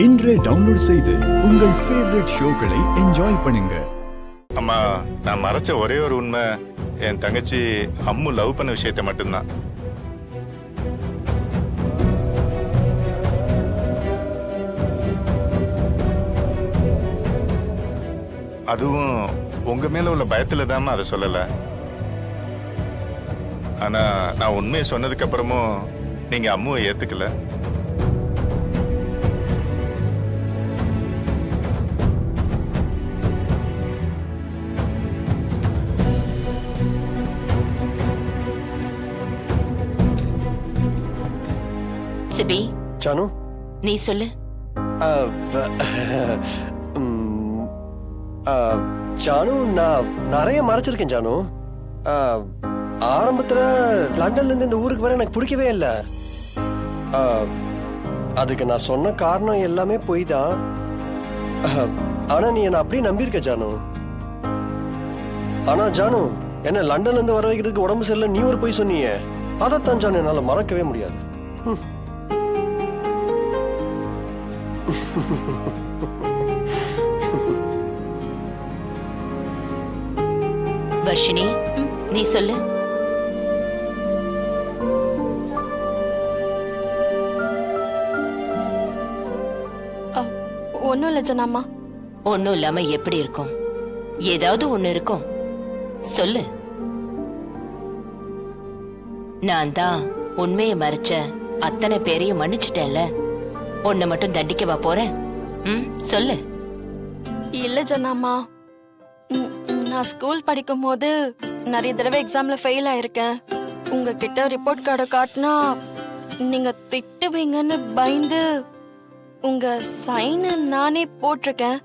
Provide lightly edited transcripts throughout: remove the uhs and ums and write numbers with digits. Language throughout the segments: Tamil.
இன்றே டவுன்லோட் செய்து உங்கள் ஃபேவரட் ஷோக்களை என்ஜாய் பண்ணுங்க. அம்மா, நான் மறைச்ச ஒரே ஒரு உண்மை என் தங்கச்சி அம்மு லவ் பண்ண விஷயத்தை மட்டும்தான். அதுவும் உங்க மேல உள்ள பயத்துல தான் அதை சொல்லல. ஆனா நான் உண்மையை சொன்னதுக்கு அப்புறமும் நீங்க அம்முவை ஏத்துக்கல. சிபி, ஜானு, நீ சொல்லு. ஜானு, நான் நிறைய மறைச்சிருக்கேன் ஜானு. ஆரம்பத்துல லண்டன்ல இருந்து இந்த ஊருக்கு வர எனக்கு பிடிக்கவே இல்லை. அதுக்கு நான் சொன்ன காரணம் எல்லாமே பொய் தான். ஆனா நீ என்ன அப்படியே நம்பியிருக்க ஜானு. ஆனா ஜானு, என்ன லண்டன்ல இருந்து வர வைக்கிறதுக்கு உடம்பு சரியில்லை நீ ஒரு பொய் சொன்னியே, அதைத்தான் ஜானு என்னால மறக்கவே முடியாது. வர்ஷினி, நீ சொல்லு. ஒன்னும் இல்ல ஜனாமா. ஒன்னும் இல்லாம எப்படி இருக்கும்? ஏதாவது ஒண்ணு இருக்கும், சொல்லு. நான் தான் உண்மையை மறைச்ச அத்தனை பேரையும் மன்னிச்சிட்டேன்ல, உன்னை மட்டும் தண்டிக்கவா போறேன்? சொல்லு. இல்ல ஜனாமா, நான் ஸ்கூல் படிக்கும் போது நிறைய தடவை எக்ஸாம்ல ஃபெயில் ஆயிருக்கேன். உங்ககிட்ட ரிப்போர்ட் கார்டை காட்டினா நீங்க திட்டுவீங்கன்னு பயந்து உங்க சைனை நானே போட்டிருக்கேன்.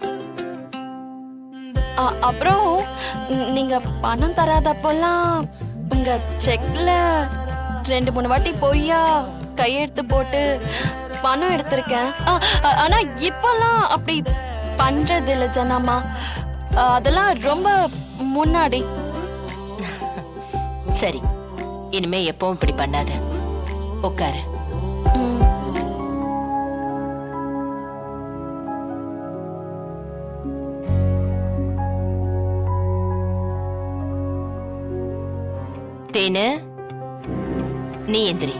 அப்புறம் நீங்க பணம் தராதப்பெல்லாம் உங்க செக்ல 2-3 வாட்டி பொய்யா கையெழுத்து போட்டு பணம் எடுத்திருக்கேன். ஆனா இப்பெல்லாம் அப்படி பண்றது இல்ல ஜனாமா. அதெல்லாம் ரொம்ப முன்னாடி. சரி, இனிமே எப்பவும் இப்படி பண்ணாத. உட்காரு. தேனு, நீ எந்திரி.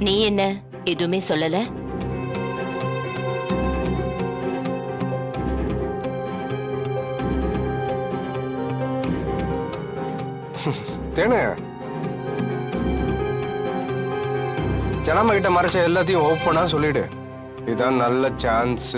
நீ என்ன எதுவுமே சொல்லல? தேனு, ஜனமா கிட்ட மறைச்ச எல்லாத்தையும் ஓப்பனா சொல்லிடு. இதுதான் நல்ல சான்ஸ்.